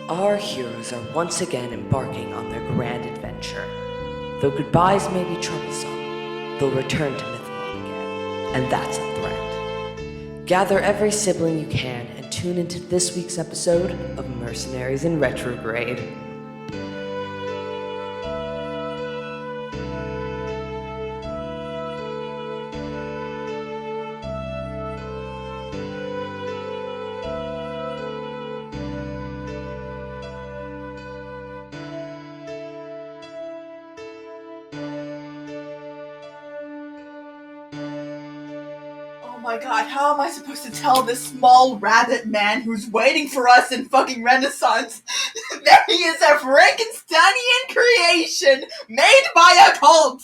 Our heroes are once again embarking on their grand adventure. Though goodbyes may be troublesome, they'll return to Mythalon again, and that's a threat. Gather every sibling you can and tune into this week's episode of Mercenaries in Retrograde. Oh my god, how am I supposed to tell this small rabbit man who's waiting for us in fucking Renaissance that he is a Frankensteinian creation made by a cult?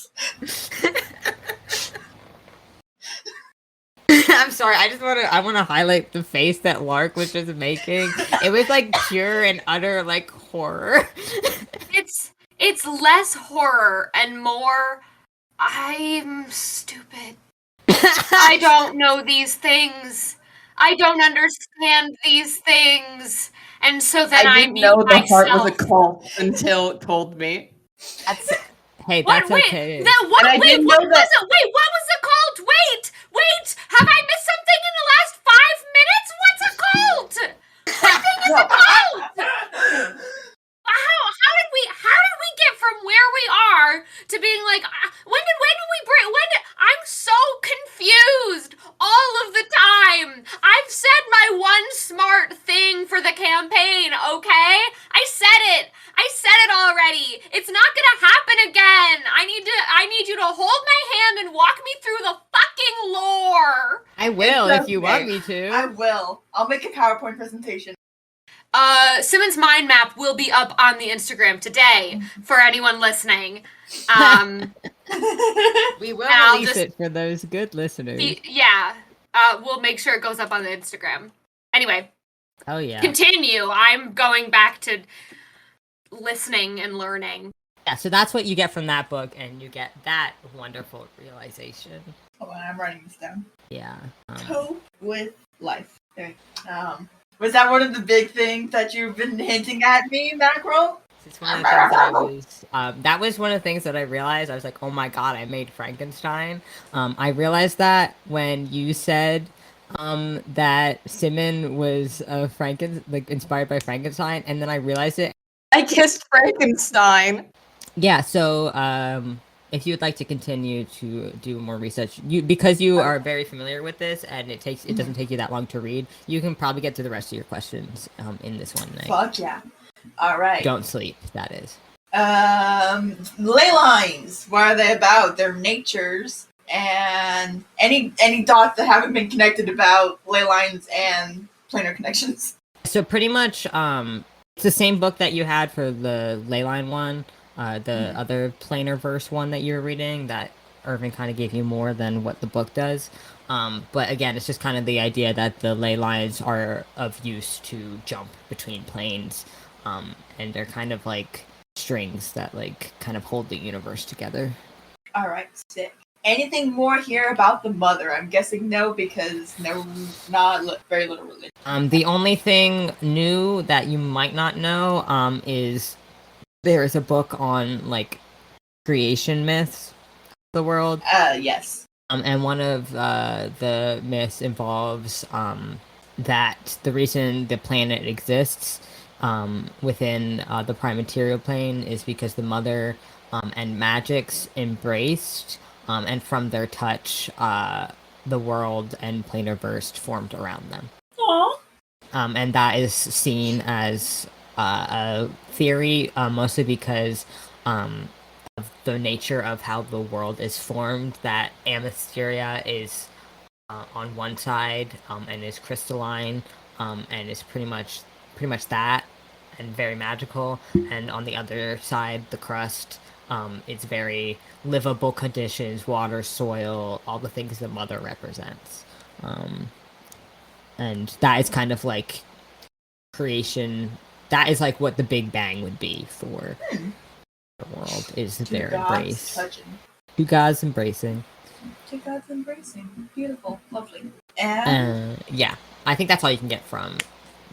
I'm sorry, I want to highlight the face that Lark was just making. It was like pure and utter like horror. It's less horror and more I'm stupid. I don't know these things. I don't understand these things. And so then I didn't know the myself. heart was a cult until it told me. Hey, What? that's Wait, okay. what? And I Wait, didn't what know was that- it? Wait, what was the cult? Wait! Have I missed something in the last 5 minutes? What's a cult? What thing is a cult? How did we get from where we are to being like when did we break? I'm so confused all of the time. I've said my one smart thing for the campaign, okay? I said it already. It's not gonna happen again. I need you to hold my hand and walk me through the fucking lore. I will It's if you okay. want me to. I will. I'll make a PowerPoint presentation. Simmon's mind map will be up on the Instagram today for anyone listening. We will I'll release just- it for those good listeners. We'll make sure it goes up on the Instagram. Anyway, Oh yeah. continue. I'm going back to listening and learning. Yeah, so that's what you get from that book, and you get that wonderful realization. Hold on, I'm writing this down. Yeah. Cope with life. Okay. Was that one of the big things that you've been hinting at me, Mackerel? It's one of the things that I was. That was one of the things that I realized. I was like, "Oh my god, I made Frankenstein." I realized that when you said that Simmon was inspired by Frankenstein, and then I realized it. I kissed Frankenstein. Yeah. So if you would like to continue to do more research, because you are very familiar with this, and it doesn't take you that long to read, you can probably get to the rest of your questions in this one night. Fuck yeah. Alright. Don't sleep. That is. Ley lines. What are they about? Their natures. And any dots that haven't been connected about ley lines and planar connections. So pretty much, it's the same book that you had for the Leyline one, the other planar verse one that you were reading, that Irvin kind of gave you more than what the book does. But again, it's just kind of the idea that the ley lines are of use to jump between planes, and they're kind of like strings that like kind of hold the universe together. Alright, sick. Anything more here about the mother? I'm guessing no, because very little religion. The only thing new that you might not know, is there is a book on like creation myths of the world. Yes. And one of the myths involves that the reason the planet exists within the prime material plane is because the mother and magics embraced, and from their touch, the world and planar verse formed around them. Aww. And that is seen as a theory, mostly because of the nature of how the world is formed, that Amethysteria is on one side and is crystalline, and is pretty much that, and very magical, and on the other side, the crust, it's very livable conditions, water, soil, all the things the mother represents. And that is kind of like creation. That is like what the Big Bang would be for the world, is their embrace. Touching. Two gods embracing. Two gods embracing. Beautiful. Lovely. And Yeah, I think that's all you can get from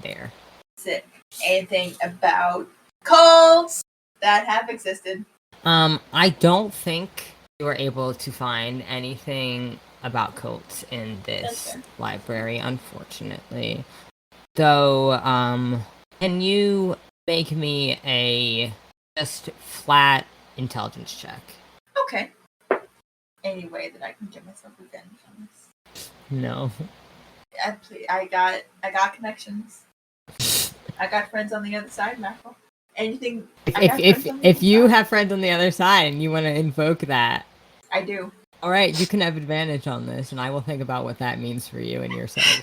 there. Sick. Anything about cults that have existed? I don't think you were able to find anything about cults in this Okay. library, unfortunately. Though, can you make me a just flat intelligence check? Okay. Any way that I can get myself revenge on this? No. I got connections. I got friends on the other side, Marco. Anything? I got friends on the If other you side. have friends on the other side and you want to invoke that, I do. all right, you can have advantage on this, and I will think about what that means for you and yourself.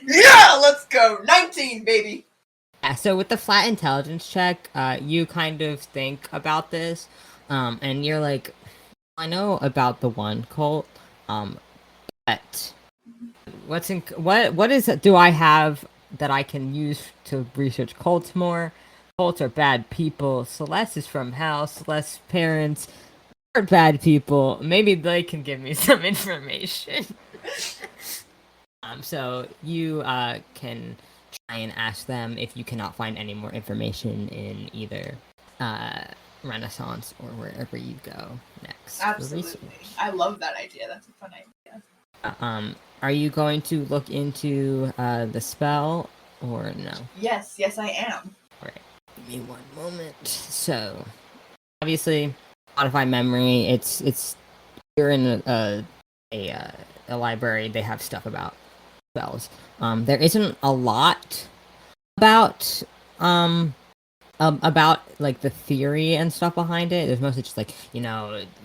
Yeah, let's go. 19, baby. Yeah, so with the flat intelligence check, you kind of think about this, and you're like, I know about the one cult, but what do I have that I can use to research cults more? Cults are bad people. Celeste is from hell. Celeste's parents are bad people. Maybe they can give me some information. So you can try and ask them if you cannot find any more information in either Renaissance or wherever you go next. Absolutely. I love that idea. That's a fun idea. Are you going to look into the spell or no? Yes, I am. Alright, give me one moment. So, obviously, modify memory. It's you're in a library. They have stuff about spells. There isn't a lot about like the theory and stuff behind it. There's mostly just like,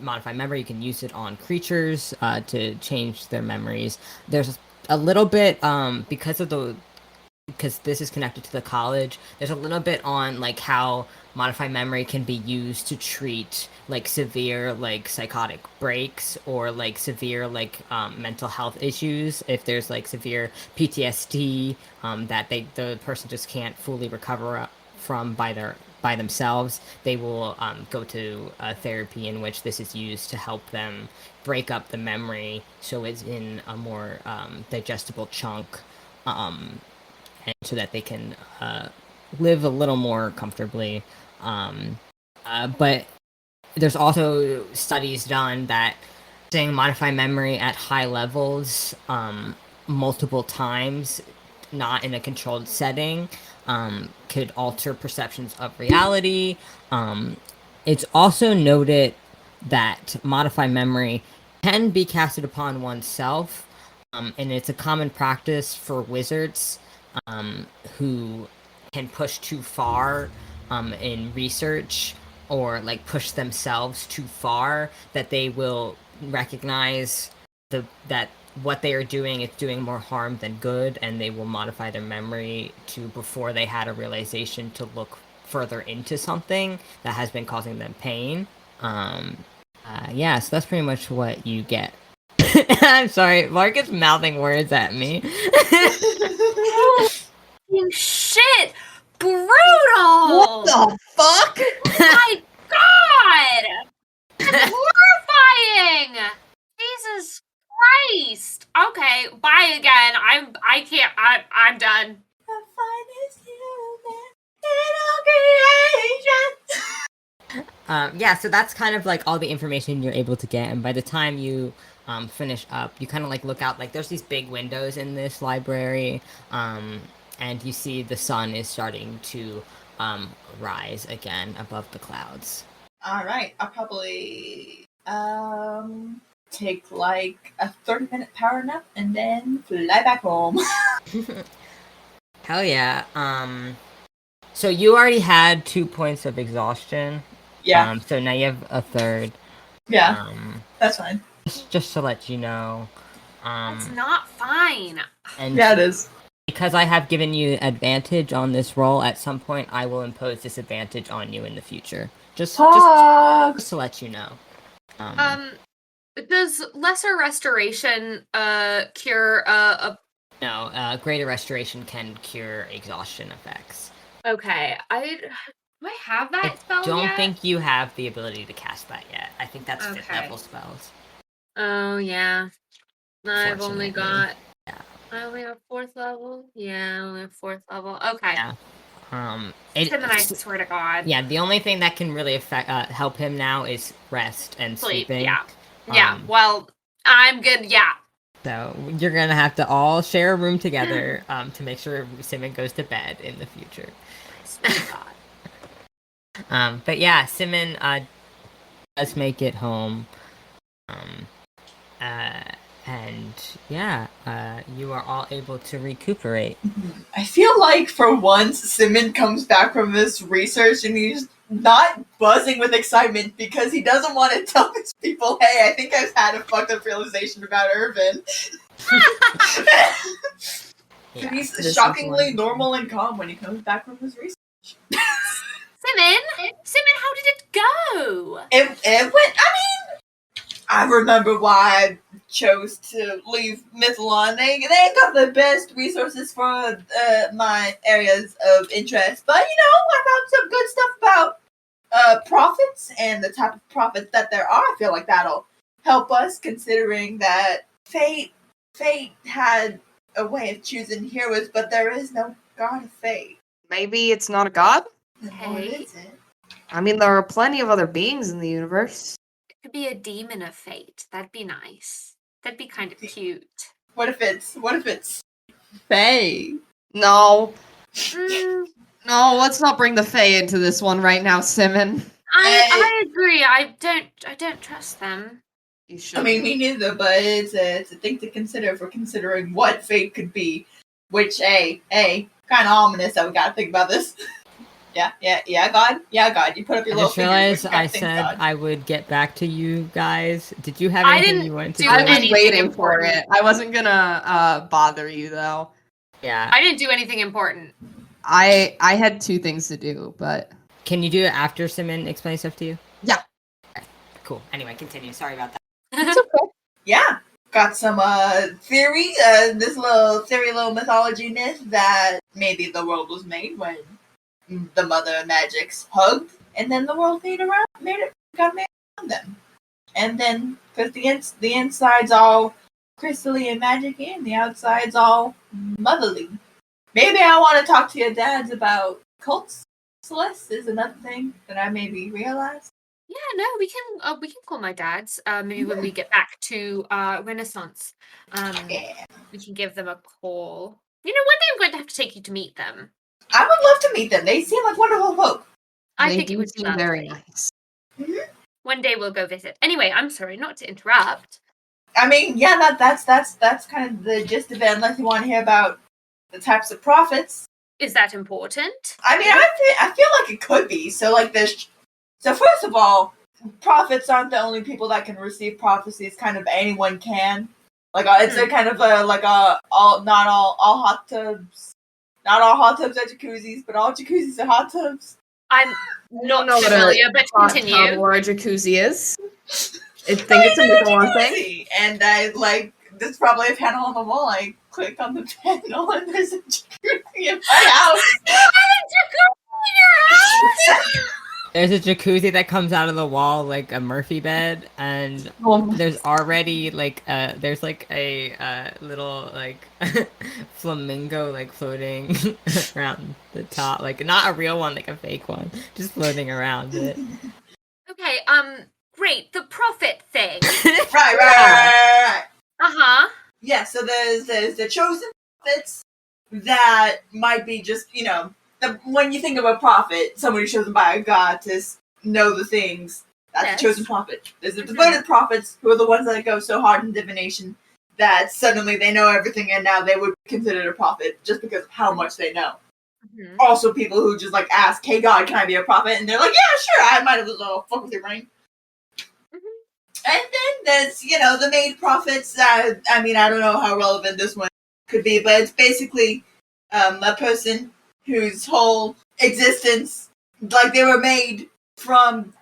modify memory. You can use it on creatures to change their memories. There's a little bit because this is connected to the college. There's a little bit on like how modify memory can be used to treat like severe like psychotic breaks or like severe like mental health issues. If there's like severe PTSD that the person just can't fully recover from by themselves, they will go to therapy in which this is used to help them break up the memory so it's in a more digestible chunk, and so that they can live a little more comfortably. But there's also studies done that saying modify memory at high levels multiple times, not in a controlled setting, could alter perceptions of reality. It's also noted that modify memory can be casted upon oneself, and it's a common practice for wizards who can push too far in research or like push themselves too far, that they will recognize that what they are doing is doing more harm than good, and they will modify their memory to before they had a realization to look further into something that has been causing them pain. Yeah, so that's pretty much what you get. I'm sorry, Mark is mouthing words at me. Holy shit! Brutal! What the fuck? My god! That's horrifying! Jesus Christ! Okay, bye again. I'm done. The finest human in all creation. Yeah, so that's kind of like all the information you're able to get, and by the time you finish up, you kind of like look out, like there's these big windows in this library, and you see the sun is starting to rise again above the clouds. Alright, I'll probably take like a 30-minute power nap and then fly back home. Hell yeah. So you already had 2 points of exhaustion. Yeah. So now you have a third. Yeah, that's fine. Just to let you know. That's not fine. And Yeah, it is. because I have given you advantage on this roll, at some point I will impose disadvantage on you in the future. Just to let you know. Does lesser restoration cure No, greater restoration can cure exhaustion effects. Okay, do I have that spell I don't yet? think you have the ability to cast that yet. I think that's 5th Okay. level spells. Oh yeah. I've only Fortunately. got I only have 4th level? Yeah, I only have 4th level. Okay. Yeah. Cinnamon, I swear to God. Yeah, the only thing that can really help him now is rest and Sleep, sleeping. yeah. Yeah, well, I'm good, yeah. So you're gonna have to all share a room together to make sure Simmon goes to bed in the future. I swear to God. But yeah, Simmon does make it home. And yeah, you are all able to recuperate. I feel like for once, Simmon comes back from this research and he's not buzzing with excitement because he doesn't want to tell his people, hey, I think I've had a fucked up realization about Irvin. Yeah. He's shockingly normal and calm when he comes back from his research. Cinnamon, how did it go? It went, I mean, I remember why I chose to leave Mythalon. They ain't got the best resources for my areas of interest. But, I found some good stuff about profits and the type of profits that there are. I feel like that'll help us, considering that fate had a way of choosing heroes, but there is no god of fate. Maybe it's not a god? Then Hey. what is it? I mean, there are plenty of other beings in the universe. It could be a demon of fate. That'd be nice. That'd be kind of cute. What if it's Faye? No. Mm, No, let's not bring the Fae into this one right now, Simmon. I agree. I don't trust them. You should. I mean, me neither, but it's a thing to consider if we're considering what fate could be. Which, kind of ominous that we gotta think about this. Yeah, God. You put up your I little just finger. realized you gotta I think, said God. I would get back to you guys. Did you have I anything didn't you wanted to do do? I was anything waiting important. for it. I wasn't gonna bother you though. Yeah. I didn't do anything important. I had 2 things to do, but Can you do it after Simmon explains stuff to you? yeah. Okay, cool. Anyway, continue. Sorry about that. It's okay. Yeah, got some theory. This little mythology myth that maybe the world was made when the mother of magics hugged, and then the world got made around them, and then because the inside's all crystally and magic-y, and the outside's all motherly. Maybe I want to talk to your dads about cults. Celeste is another thing that I maybe realized. Yeah, no, we can call my dads. Maybe when we get back to Renaissance, Yeah. we can give them a call. You know, one day I'm going to have to take you to meet them. I would love to meet them. They seem like wonderful folk. I They think it do would be seem very lovely. nice. One day we'll go visit. Anyway, I'm sorry not to interrupt. I mean, yeah, that's kind of the gist of it. Unless you want to hear about the types of prophets. Is that important? I mean, I feel like it could be. So, like this. So, first of all, prophets aren't the only people that can receive prophecies. Kind of anyone can. Like, it's a kind of not all hot tubs. Not all hot tubs are jacuzzis, but all jacuzzis are hot tubs. I'm not know what a familiar, but Hot tub continue. or a jacuzzi is. I think it's a Mythalon thing. Jacuzzi. And there's probably a panel on the wall. I click on the panel, and there's a jacuzzi in my house. There's a jacuzzi that comes out of the wall like a Murphy bed, and there's already there's a little flamingo floating around the top, not a real one, like a fake one, just floating around it. Okay, great. The prophet thing. Right. Uh-huh. Yeah, so there's the chosen prophets that might be just, when you think of a prophet, somebody chosen by a god to know the things, that's Yes. a chosen prophet. There's the devoted prophets, who are the ones that go so hard in divination that suddenly they know everything and now they would be considered a prophet just because of how much they know. Mhm. Also people who just ask, hey God, can I be a prophet? And they're like, yeah, sure, I might as well fuck with your brain. And then there's, the made prophets. I don't know how relevant this one could be, but it's basically a person whose whole existence, they were made from,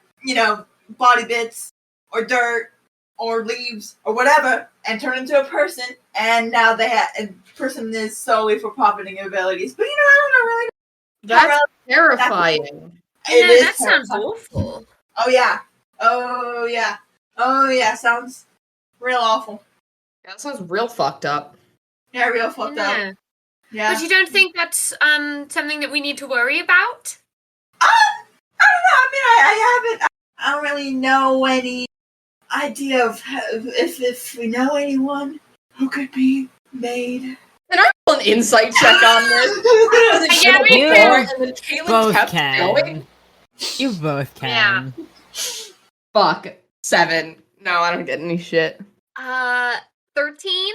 body bits or dirt or leaves or whatever, and turned into a person, and now a person is solely for profiting abilities. But, I don't know really. That's terrifying. That sounds awful. Oh yeah, sounds real awful. That sounds real fucked up. Yeah, real fucked up. Yeah. But you don't think that's something that we need to worry about? I don't know. I mean, I don't really know any idea of if we know anyone who could be made. Can I roll an insight check on this? Because it Yeah, showed me before, too. and then Caitlin Both kept can. going. You both can. Fuck. 7. No, I don't get any shit. 13?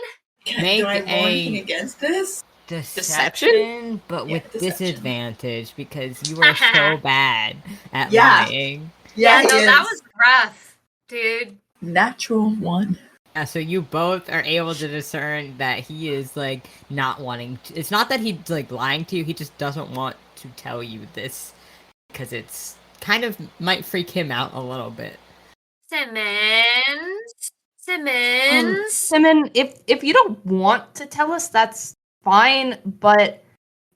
Make Do I roll anything a against this? deception, but Yeah, with deception. disadvantage because you are so bad at Yeah. lying. Yeah, no, he that is. was rough, dude. Natural 1. Yeah, so you both are able to discern that he is like not wanting to, it's not that he's like lying to you, he just doesn't want to tell you this because it's kind of might freak him out a little bit. Simmons? Simmon, if you don't want to tell us, that's fine, but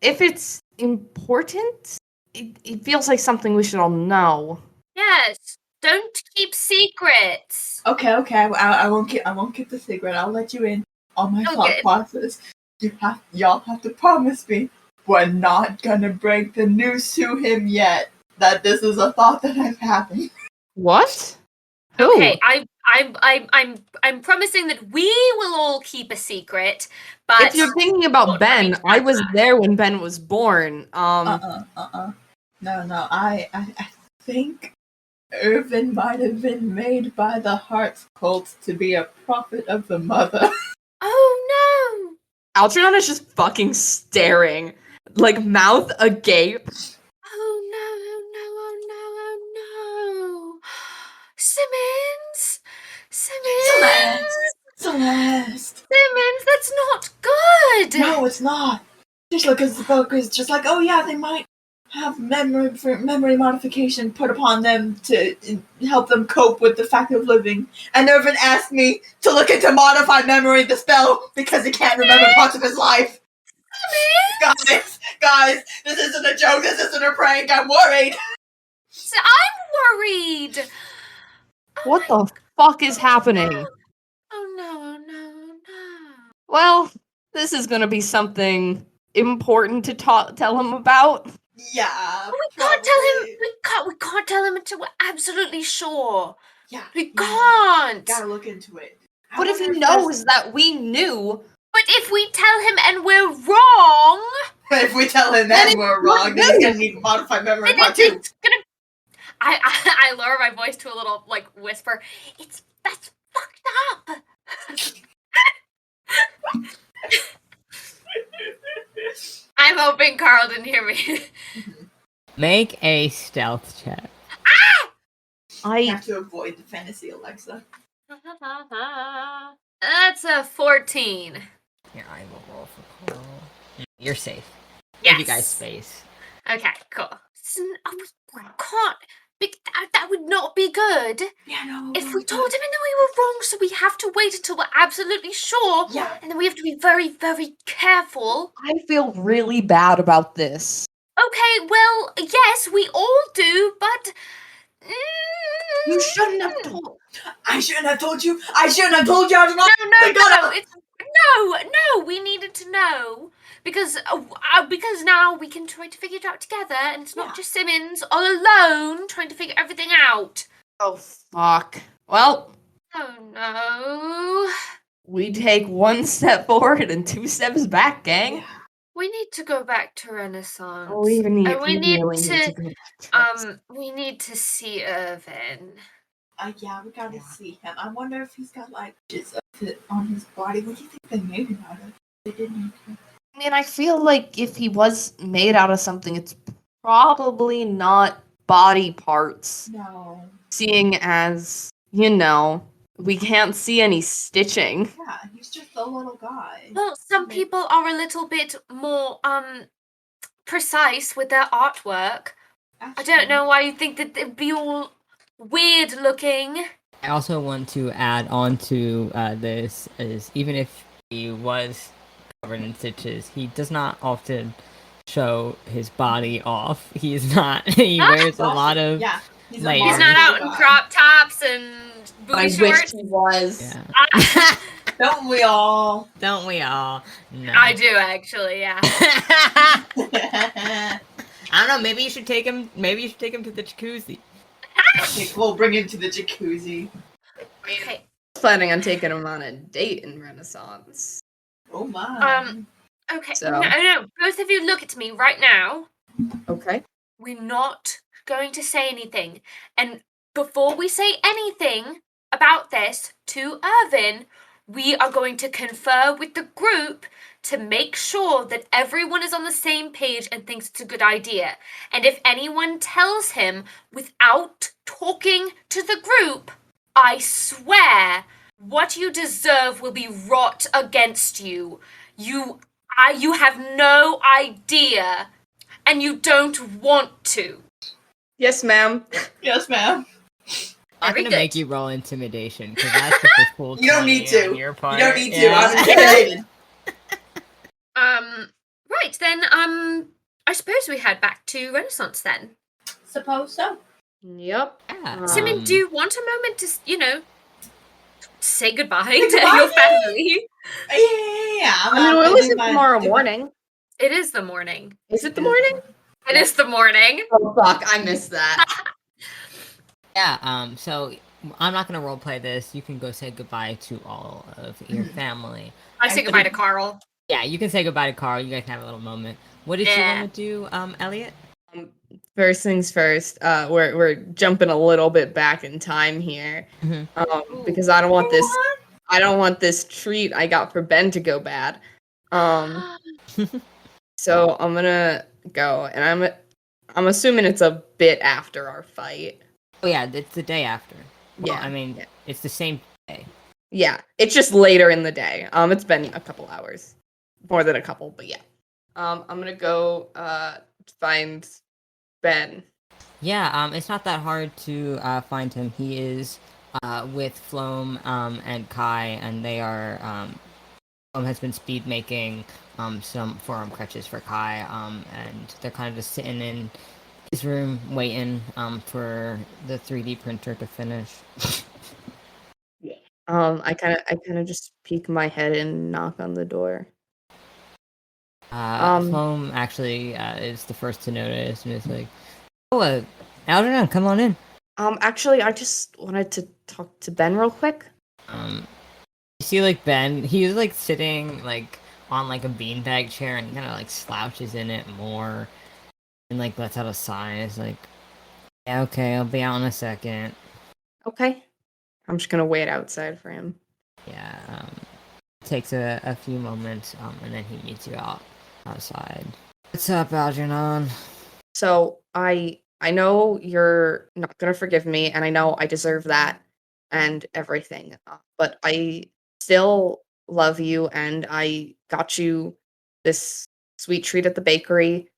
if it's important, it feels like something we should all know. Yes. Don't keep secrets. Okay. I won't keep the secret. I'll let you in on my Oh, thought good. process. Y'all have to promise me we're not gonna break the news to him yet. That this is a thought that I'm having. What? Who? Okay, I'm promising that we will all keep a secret, but If you're thinking about Don't Ben, reach I that was far. there when Ben was born. No. I think Irvin might have been made by the Hearts cult to be a prophet of the mother. oh no. Algernon is just fucking staring, like mouth agape. Oh no. Simmons? Celeste. Simmons, that's not good. No, it's not. Just because the book is just like, oh yeah, they might have memory modification put upon them to help them cope with the fact of living. And Irvin asked me to look into modify memory, the spell, because he can't remember parts of his life. Guys, this isn't a joke. This isn't a prank. I'm worried. I'm worried. What the fuck is happening? Oh no. Well, this is gonna be something important to tell him about. Yeah. We can't tell him. We can't tell him until we're absolutely sure. Yeah. We can't. Gotta look into it. But if he knows that we knew, But if we tell him and we're wrong, If we tell him that we're wrong, then he's gonna need modified memory then part 2. it's gonna. I lower my voice to a little like whisper. That's fucked up. I'm hoping Carl didn't hear me. Make a stealth check. I have to avoid the fantasy Alexa. That's a 14. Here, I will roll for Carl. You're safe. Yes. Give you guys space. Okay, cool. We can't. That would not be good. Yeah, no. If we told him and then we were wrong, so we have to wait until we're absolutely sure. Yeah. And then we have to be very, very careful. I feel really bad about this. Okay, well, yes, we all do, but. You shouldn't have told. I shouldn't have told you. I shouldn't have told you. I was wrong. No, we needed to know because now we can try to figure it out together, and it's not just Simmons all alone trying to figure everything out. Oh, fuck. Well, Oh no. we take 1 step forward and 2 steps back, gang. Yeah. We need to go back to Renaissance. Oh, we need we need really to need to go back to we need to see Irvin. Yeah, we gotta see him. I wonder if he's got like just on his body. What do you think they made him out of? They didn't. I mean, I feel like if he was made out of something, it's probably not body parts. No. Seeing as, we can't see any stitching. Yeah, he's just a little guy. Well, some people are a little bit more precise with their artwork. I don't know why you think that they'd be all weird looking. I also want to add on to this is even if he was covered in stitches, he does not often show his body off. He is not. He wears a lot of. Yeah, He's not out in crop tops and booty I shorts. wish he was. Yeah. Don't we all? Don't we all? No. I do actually, yeah. I don't know. Maybe you should take him. Maybe you should take him to the jacuzzi. We'll bring him to the jacuzzi. Okay. Planning on taking him on a date in Renaissance. Oh my. Okay. So- No. Both of you look at me right now. Okay. We're not going to say anything. And before we say anything about this to Irvin, we are going to confer with the group to make sure that everyone is on the same page and thinks it's a good idea. And if anyone tells him without talking to the group, I swear what you deserve will be wrought against you. You have no idea, and you don't want to. Yes, ma'am. Yes, ma'am. I'm Very gonna good. make you roll intimidation because that's just a full. You don't need 20 to. on your part. You don't need to. Yeah. I'm intimidated. Right then, I suppose we head back to Renaissance then. Suppose so. Yep. Yeah, Simmon, do you want a moment to, say goodbye Say to goodbye? your family? Yeah. I mean, we're listening tomorrow morning. It is the morning. Is it the morning? It is the morning. Oh, fuck. I missed that. Yeah, so I'm not gonna roleplay this. You can go say goodbye to all of your family. I say goodbye to Carl. Yeah, you can say goodbye to Carl. You guys can have a little moment. What did you Yeah. want to do, Elliot? First things first, we're jumping a little bit back in time here, because I don't want this treat I got for Ben to go bad. So I'm gonna go, and I'm assuming it's a bit after our fight. Oh yeah, it's the day after. Well, Yeah, I mean, yeah. it's the same day. Yeah, it's just later in the day. It's been a couple hours, more than a couple, but yeah. I'm gonna go find Ben. Yeah, it's not that hard to find him. He is with Floam and Kai, and they are. Floam has been speed making some forearm crutches for Kai, and they're kind of just sitting in his room waiting for the 3D printer to finish. I kind of just peek my head and knock on the door. Floam actually is the first to notice, and is like, "Oh, Algernon, come on in." Actually, I just wanted to talk to Ben real quick. You see, like, Ben, he's like sitting like on like a beanbag chair, and he kind of like slouches in it more, and like lets out a sigh. It's like, "Yeah, okay, I'll be out in a second." Okay. I'm just gonna wait outside for him. Yeah, it takes a few moments, and then he meets you outside. What's up, Algernon? So I know you're not gonna forgive me, and I know I deserve that and everything. But I still love you, and I got you this sweet treat at the bakery,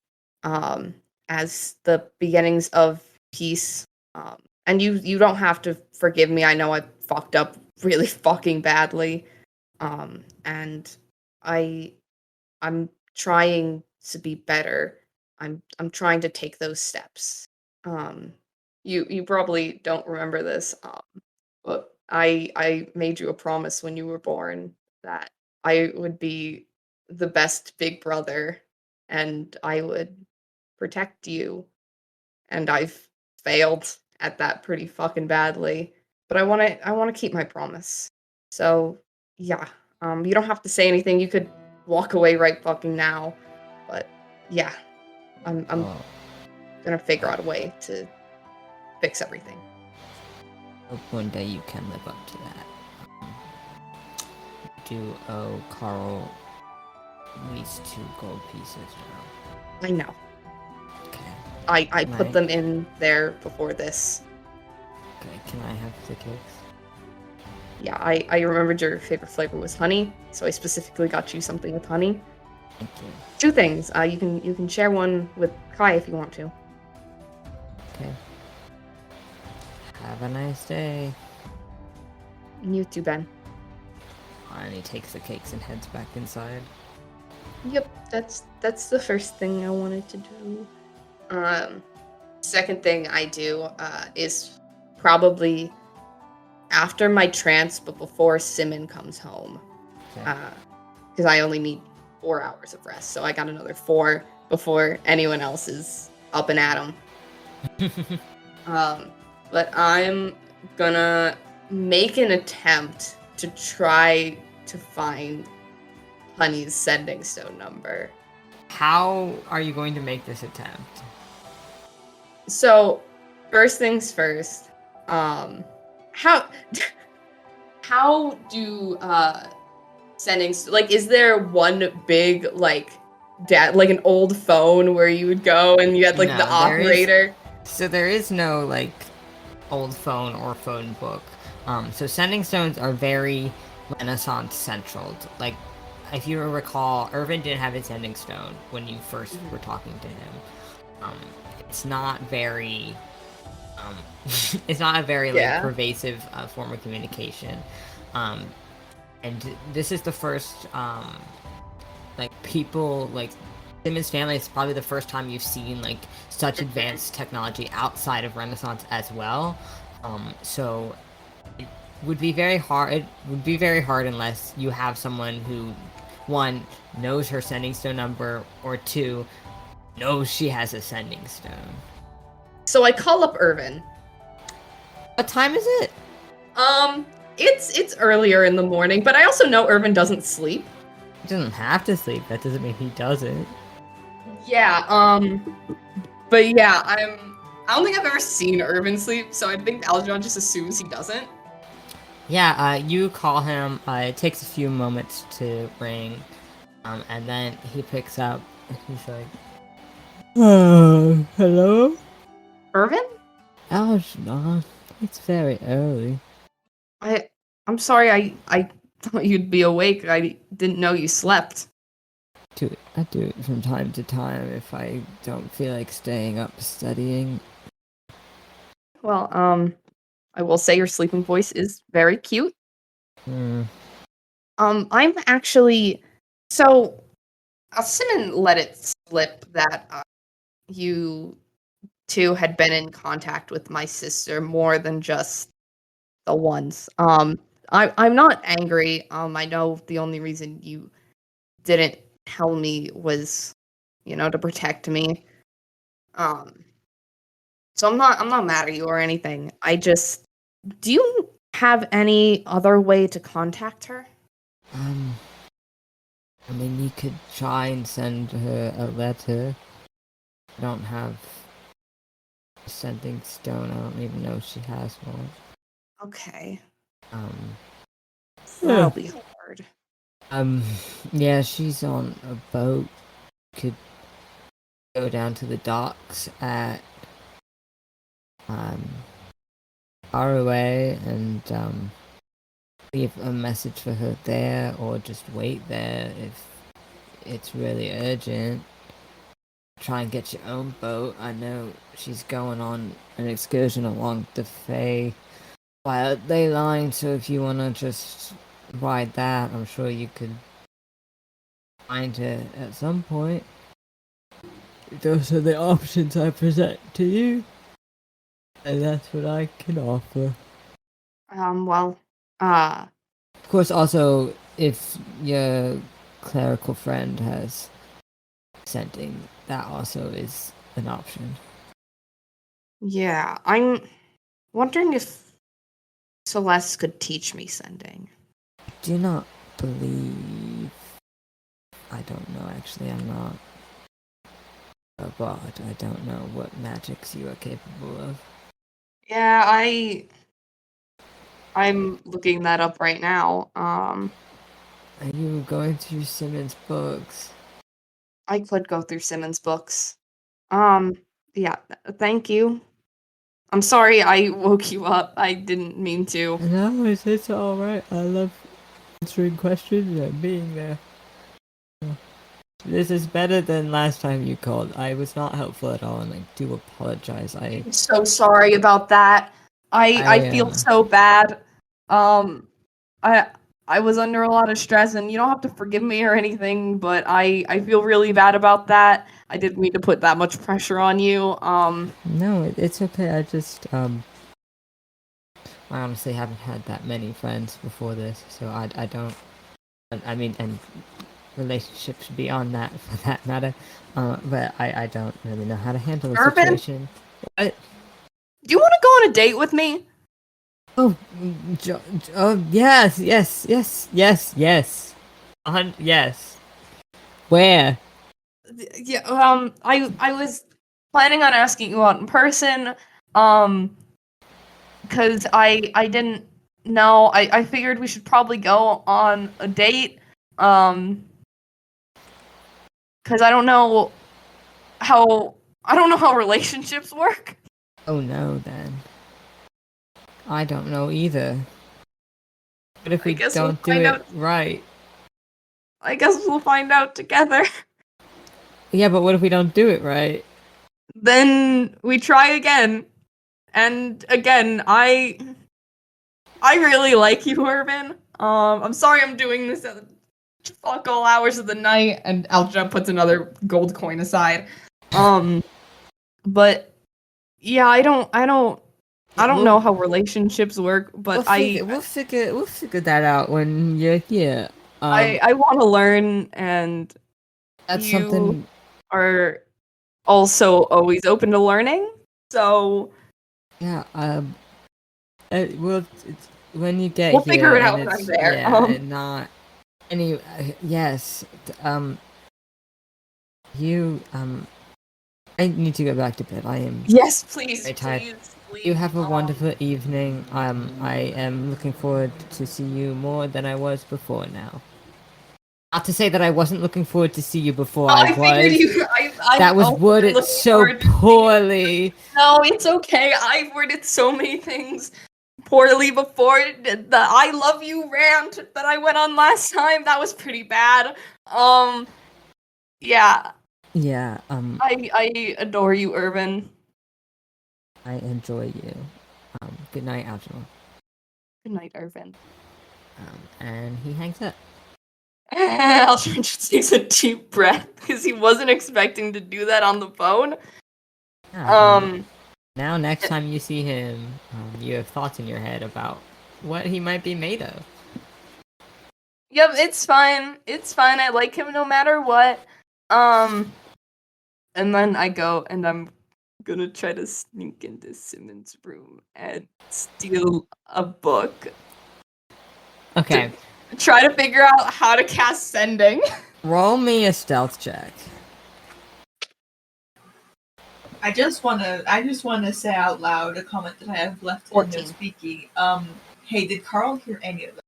as the beginnings of peace. And you don't have to forgive me. I know I fucked up really fucking badly. And I'm trying to be better. I'm trying to take those steps. You probably don't remember this, but I made you a promise when you were born that I would be the best big brother and I would protect you. And I've failed at that pretty fucking badly. But I want to keep my promise. So, yeah. You don't have to say anything. You could walk away right fucking now. But yeah. I'm Oh, gonna figure out a way to fix everything. hope one day you can live up to that. Do owe Carl at least 2 gold pieces now. I know. Okay. I put Right. them in there before this. Okay, can I have the cakes? Yeah, I remembered your favorite flavor was honey, so I specifically got you something with honey. Thank you. 2 things. You can share one with Kai if you want to. Okay. Have a nice day. You too, Ben. And he takes the cakes and heads back inside. Yep, that's the first thing I wanted to do. Second thing I do is probably after my trance, but before Simmon comes home. Okay. Because I only need 4 hours of rest, so I got another 4 before anyone else is up and at 'em. But I'm gonna make an attempt to try to find Honey's sending stone number. How are you going to make this attempt? So, first things first, how how do sendings, like, is there one big, like, like an old phone where you would go and you had, like, the No, operator? So there is no, like, old phone or phone book. So sending stones are very Renaissance central. Like, if you recall, Irvin didn't have his sending stone when you first were talking to him. It's not very, it's not a very like pervasive form of communication. And this is the first, like, people like Simmons family. It's probably the first time you've seen like such advanced technology outside of Renaissance as well. So it would be very hard. It would be very hard unless you have someone who, one, knows her sending stone number, or two, knows she has a sending stone. So I call up Irvin. What time is it? It's earlier in the morning, but I also know Irvin doesn't sleep. He doesn't have to sleep. That doesn't mean he doesn't. Yeah, but yeah, I don't think I've ever seen Irvin sleep, so I think Algernon just assumes he doesn't. Yeah, you call him. It takes a few moments to ring, and then he picks up. And he's like, hello? Irvin? Algernon, it's very early. I'm sorry, I thought you'd be awake. I didn't know you slept. I do it from time to time if I don't feel like staying up studying. Well, I will say your sleeping voice is very cute. I'm actually... So, Simmon let it slip that you two had been in contact with my sister more than just the once. I'm not angry. I know the only reason you didn't tell me was, to protect me. So I'm not mad at you or anything. Do you have any other way to contact her? I mean, you could try and send her a letter. I don't have a sending stone. I don't even know if she has one. Okay. Yeah. That'll be hard. Yeah, she's on a boat. Could go down to the docks at far away and leave a message for her there, or just wait there if it's really urgent. Try and get your own boat. I know she's going on an excursion along the Violet line, so if you want to just ride that, I'm sure you could find her at some point. Those are the options I present to you, and that's what I can offer. Of course, also, if your clerical friend has sending, that also is an option. Yeah, I'm wondering if Celeste could teach me sending. Do not believe... I don't know, actually, I'm not a bard. I don't know what magics you are capable of. Yeah, I'm looking that up right now. Are you going through Simmons' books? I could go through Simmons' books. Yeah, thank you. I'm sorry I woke you up. I didn't mean to. No, it's alright. I love answering questions and being there. This is better than last time you called. I was not helpful at all, and I do apologize. I'm so sorry about that. I feel so bad. I was under a lot of stress, and you don't have to forgive me or anything, but I feel really bad about that. I didn't mean to put that much pressure on you. No, it's okay. I just I honestly haven't had that many friends before this, so I don't I mean, and relationships beyond that, for that matter. But I don't really know how to handle the Irvin? situation. What? Do you want to go on a date with me? Oh, oh, yes, yes, yes, yes, yes. Yes. Where? Yeah, I was planning on asking you out in person, because I didn't know. I figured we should probably go on a date, because I don't know how relationships work. Oh no, then. I don't know either. What if I we guess we'll don't do find it out. right? I guess we'll find out together. Yeah, but what if we don't do it right? Then we try again. And again, I really like you, Irvin. I'm sorry I'm doing this at fuck all hours of the night. And Algernon puts another gold coin aside. But yeah, I don't know how relationships work, but We'll figure that out when you're here. I want to learn, and That's you something. are also always open to learning. So Yeah. When you get we'll here, figure it and out when I'm it's there. and not any. Yes. You. I need to go back to bed. I am Yes, please, very tired. please, please. You have a wonderful evening. I am looking forward to see you more than I was before now. Not to say that I wasn't looking forward to see you before. I figured was. you. I've That was also been worded looking so forward to seeing you. poorly. No, it's okay. I've worded so many things poorly before. The "I love you" rant that I went on last time, that was pretty bad. Yeah, Yeah, I adore you, Irvin. I enjoy you. Good night, Algernon. Good night, Irvin. And he hangs up. Algernon just takes a deep breath because he wasn't expecting to do that on the phone. Yeah, now next time you see him, you have thoughts in your head about what he might be made of. Yep, it's fine. It's fine. I like him no matter what. And then I go and I'm gonna try to sneak into Simmons' room and steal a book. Okay, Try to figure out how to cast sending. roll me a stealth check. I just wanna say out loud a comment that I have left in 14. no speaking. Hey, did Carl hear any of that?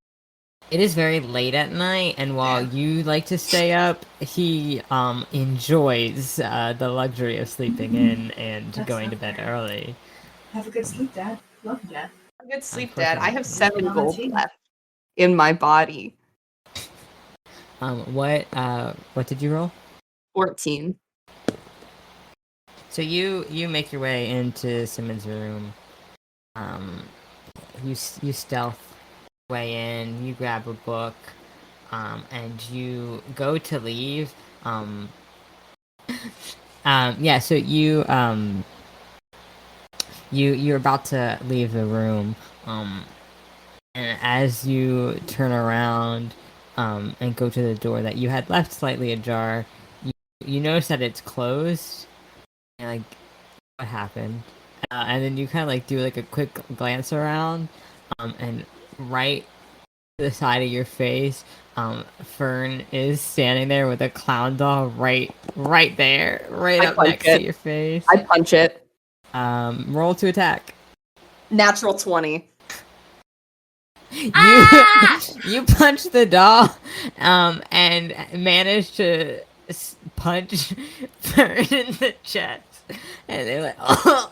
It is very late at night, and while Yeah. you like to stay up, he enjoys the luxury of sleeping in and That's going to not bed fair. early. Have a good sleep, Dad. Love you, Dad. Good sleep, Dad. I Unfortunately. have 7 On a gold team. left in my body. What did you roll? 14. So you make your way into Simmons' room. You stealth way in. You grab a book, and you go to leave. Yeah. So you're about to leave the room. And as you turn around, and go to the door that you had left slightly ajar, you notice that it's closed. And like, what happened? And then you kind of like do like a quick glance around, and right to the side of your face, Fern is standing there with a clown doll right there, right I up punch next to it. your face. I punch it. Roll to attack. Natural 20. You Ah! you punch the doll, and manage to punch Fern in the chest, and they're like, "Oh,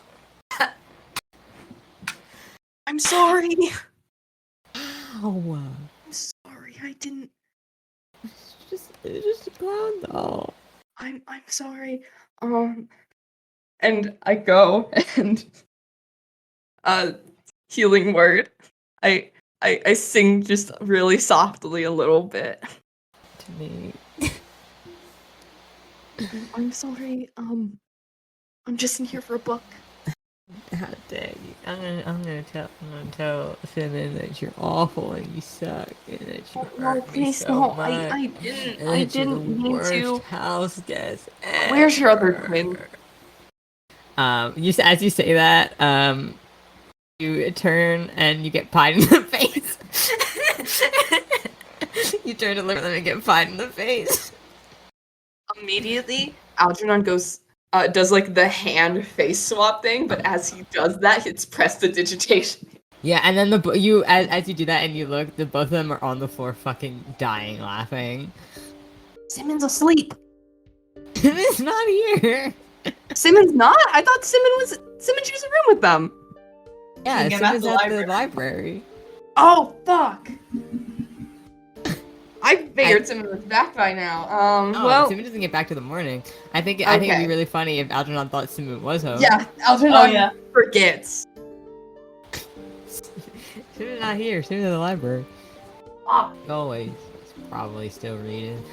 I'm sorry. ow. I'm sorry. I didn't. It's just a clown doll." I'm sorry. And I go and healing word. I sing just really softly a little bit. To me, I'm sorry. I'm just in here for a book. How dare you? I'm gonna tell Simmon that you're awful and you suck and that you No, hurt me please so no. much I and that you're the didn't mean worst to. house guest Where's your other twin? ever. As you say that, you turn and you get pied in the face. You turn to look at them and get pied in the face. Immediately, Algernon goes, does like the hand face swap thing, but as he does that, it's prestidigitation. Yeah, and then as you do that and you look, the both of them are on the floor, fucking dying, laughing. Simmons asleep. It's not here. Simmons not? I thought Simmons used a room with them. Yeah, Hang him at Simmons the at library. the library. Oh fuck. I figured Simmons was back by now. Well, Simmons doesn't get back to the morning. I think it'd be Okay. really funny if Algernon thought Simmons was home. yeah, Algernon Oh, yeah. forgets. Simmons not here. Simmons at the library. Ah. Always. He's probably still reading.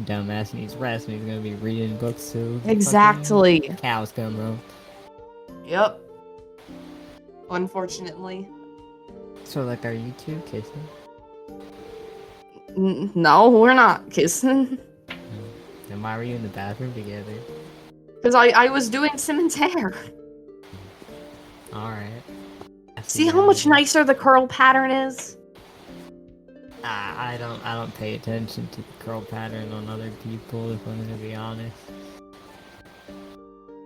Dumbass needs rest and he's gonna be reading books too. Exactly. Cows come home. Yep. Unfortunately. So like, are you two kissing? No, we're not kissing. Then why were you in the bathroom together? Because I was doing Simmons' hair. Alright. See how much nicer the curl pattern is? I don't pay attention to the curl pattern on other people, if I'm gonna be honest.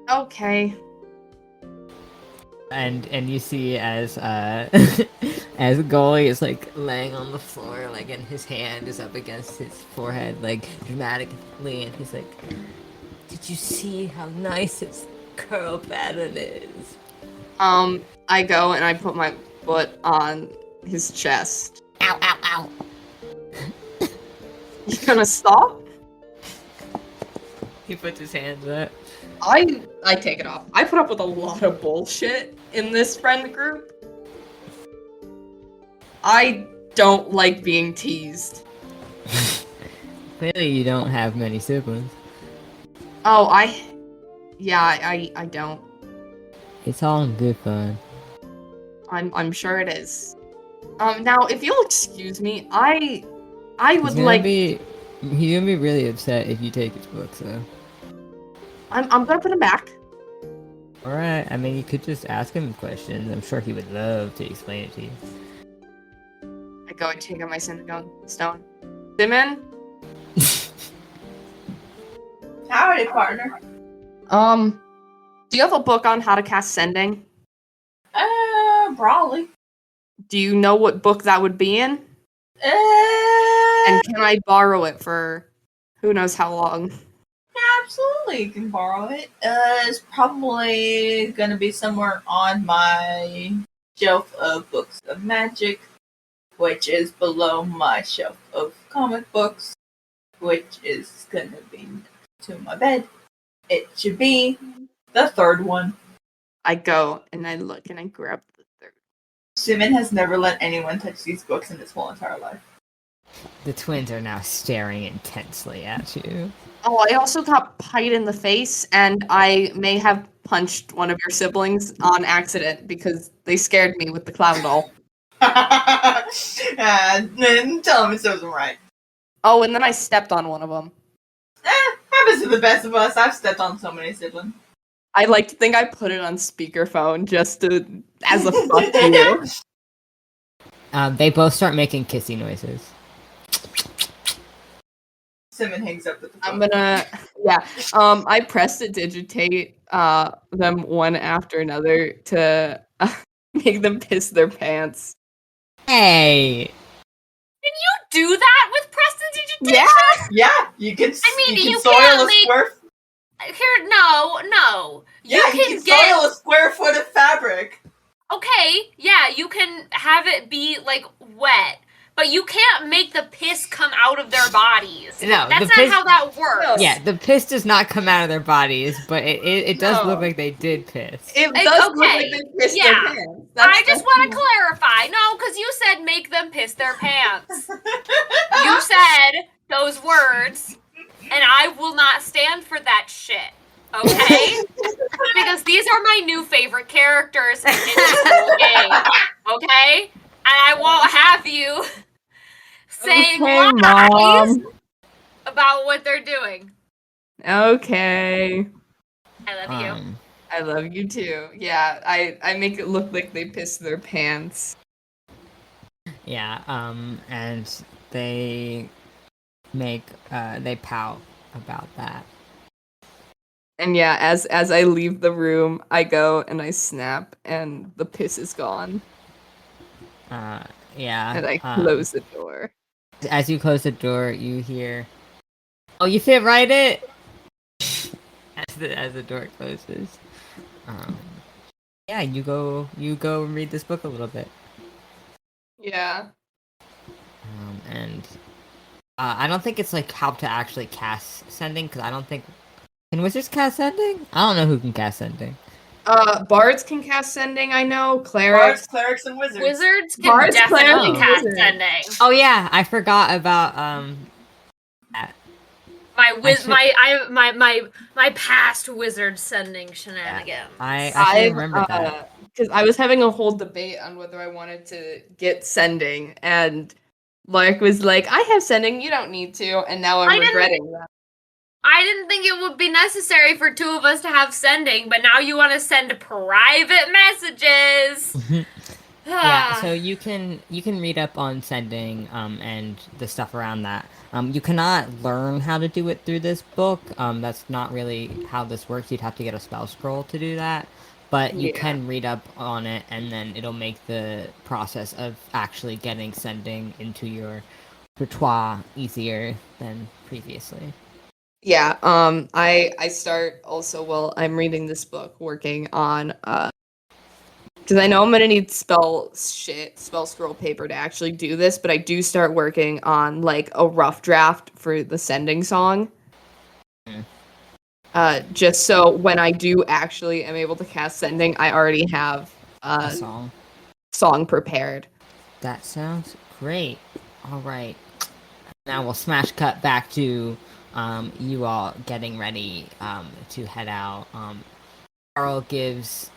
Okay. And you see as as Goalie is like laying on the floor, like, and his hand is up against his forehead, like dramatically, and he's like, "Did you see how nice his curl pattern is?" I go and I put my foot on his chest. Ow! Ow! Ow! You gonna stop? He puts his hands up. I take it off. I put up with a lot of bullshit in this friend group. I don't like being teased. Clearly, you don't have many siblings. Oh, I don't. It's all in good fun. I'm sure it is. Now if you'll excuse me, I would He's like. gonna be really upset if you take his books, though. I'm gonna put him back. Alright, I mean, you could just ask him questions. I'm sure he would love to explain it to you. I go and take out my stone. Simmon? Howdy, partner. Do you have a book on how to cast sending? Probably. Do you know what book that would be in? Uh, And can I borrow it for who knows how long? Absolutely, you can borrow it. It's probably gonna be somewhere on my shelf of books of magic, which is below my shelf of comic books, which is gonna be next to my bed. It should be the third one. I go and I look and I grab the third. Simmon has never let anyone touch these books in his whole entire life. The twins are now staring intensely at you. Oh, I also got pied in the face, and I may have punched one of your siblings on accident because they scared me with the clown doll. Then tell him it serves him right. Oh, and then I stepped on one of them. Happens to the best of us. I've stepped on so many siblings. I like to think I put it on speakerphone just to as a fuck you. They both start making kissy noises. Simmon hangs up with the I'm phone. gonna I prestidigitate them one after another to make them piss their pants. Hey! Do that with prestidigitation? Yeah. Yeah, you can. I mean, you you can can't soil a make- square. Here, no. Yeah, You you can can get soil a square foot of fabric. okay. Yeah, you can have it be like wet, but you can't make the piss come out of their bodies. No, That's the not piss- how that works. No. Yeah, the piss does not come out of their bodies, but it does No. look like they did piss. It Like, does look okay, like they pissed yeah. their pants. I just want to clarify. No, because you said make them piss their pants. You said those words, and I will not stand for that shit. Okay? Because these are my new favorite characters in this whole game. Okay? And I won't have you saying Okay, lies Mom. about what they're doing. Okay. I love you. I love you too. Yeah, I make it look like they pissed their pants. Yeah, and they they pout about that. And yeah, as I leave the room, I go and I snap, and the piss is gone, Yeah. and I close the door. As you close the door, you hear, "Oh, you fit right it." As the door closes. Yeah, you go and read this book a little bit. Yeah. And I don't think it's like how to actually cast sending, because I don't think can wizards cast sending. I don't know who can cast sending. Bards can cast sending. I know Bards, clerics. clerics, and wizards. Wizards can Bards, definitely clerics, cast wizards. sending. Oh yeah, I forgot about that. My past wizard sending shenanigans. I should remember that. Because I was having a whole debate on whether I wanted to get sending, and Lark was like, "I have sending. You don't need to." And now I'm regretting that. I didn't think it would be necessary for two of us to have sending, but now you want to send private messages. Yeah, so you can read up on sending and the stuff around that. You cannot learn how to do it through this book. That's not really how this works. You'd have to get a spell scroll to do that. But you can read up on it, and then it'll make the process of actually getting sending into your repertoire easier than previously. Yeah, I start also while I'm reading this book working on because I know I'm gonna need spell scroll paper to actually do this, but I do start working on like a rough draft for the sending song. Just so when I do actually am able to cast sending, I already have A song prepared. That sounds great. All right. Now we'll smash cut back to you all getting ready to head out. Carl gives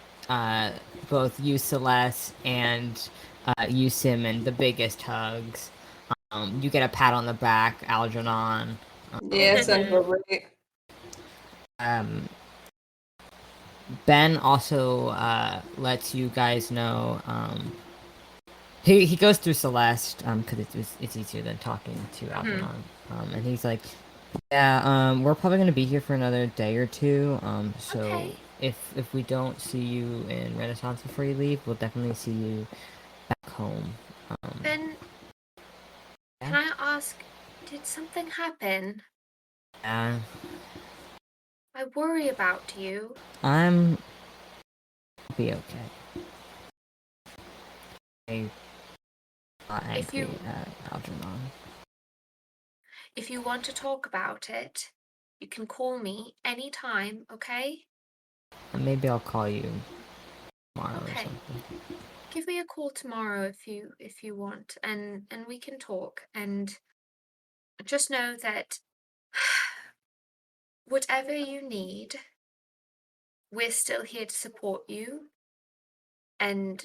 both you, Celeste, and you, Simmon, the biggest hugs. You get a pat on the back, Algernon. Yeah, sounds great. Ben also lets you guys know. He goes through Celeste because it's easier than talking to Algernon. And he's like, yeah, we're probably gonna be here for another day or two. So Okay. if we don't see you in Renaissance before you leave, we'll definitely see you back home. Ben, can I ask, did something happen? Yeah, I worry about you. I'm be okay. I'm not angry at Algernon. If you want to talk about it, you can call me anytime, okay? And maybe I'll call you tomorrow or Okay. something. Give me a call tomorrow if you want, and we can talk. And just know that whatever you need, we're still here to support you, and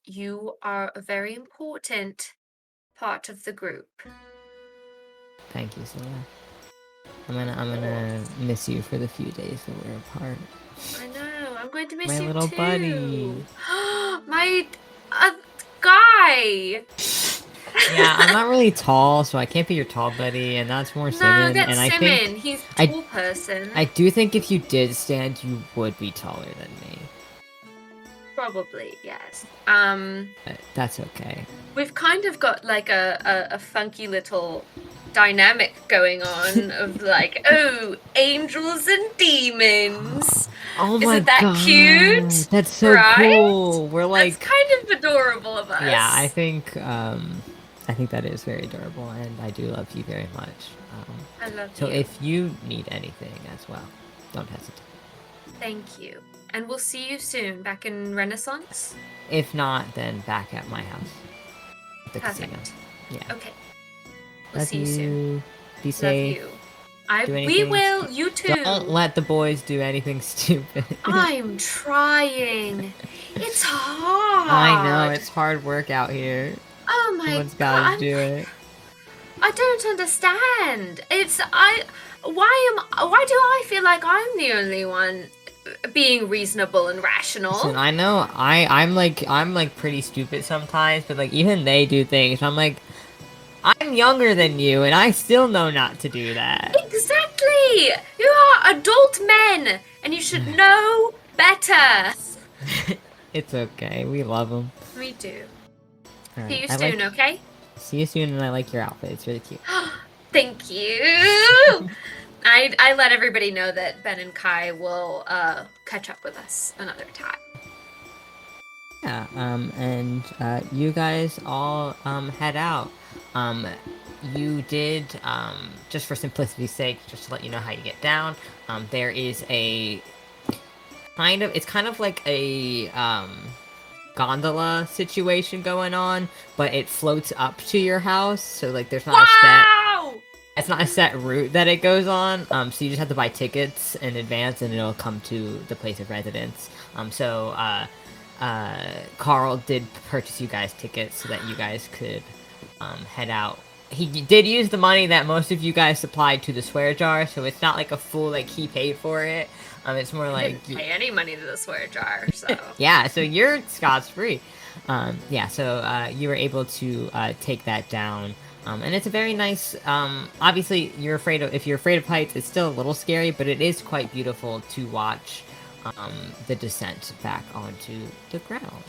you are a very important part of the group. Thank you, Celeste. I'm gonna miss you for the few days that we're apart. I know. I'm going to miss My you little too. buddy. My guy. Yeah, I'm not really tall, so I can't be your tall buddy, and that's more Simmon. No, that's and I Simmon. think He's a tall person. I do think if you did stand, you would be taller than me. Probably, yes. But that's okay. We've kind of got like a funky little dynamic going on of like, oh, angels and demons. Oh Isn't my that god, cute? that's so Right? cool. We're like, that's kind of adorable of us. yeah, I think that is very adorable, and I do love you very much. I love you. So if you need anything as well, don't hesitate. Thank you. And we'll see you soon back in Renaissance. If not, then back at my house. At the Perfect. casino. Yeah. Okay. We'll Love see you soon. Be safe. Love you. do We anything will. You too. Don't let the boys do anything stupid. I'm trying. It's hard. I know, it's hard work out here. Oh my Someone's god. gotta do it. I don't understand. Why do I feel like I'm the only one being reasonable and rational? Listen, I know I'm like pretty stupid sometimes, but like even they do things. I'm like, I'm younger than you and I still know not to do that. Exactly! You are adult men and you should know better. It's okay. We love them. We do. All See you right, soon, okay? See you soon, and I like your outfit. It's really cute. Thank you. I let everybody know that Ben and Kai will catch up with us another time. Yeah. And you guys all head out. You did just for simplicity's sake, just to let you know how you get down. There is a it's kind of like a gondola situation going on, but it floats up to your house, so like there's not it's not a set route that it goes on, so you just have to buy tickets in advance and it'll come to the place of residence. So Carl did purchase you guys tickets so that you guys could head out. He did use the money that most of you guys supplied to the swear jar, so it's not like a full, like, he paid for it. It's more like... I didn't pay any money to the swear jar, so... Yeah, so you're scotch-free. Yeah, so you were able to take that down. And it's a very nice... obviously, if you're afraid of heights, it's still a little scary, but it is quite beautiful to watch the descent back onto the ground.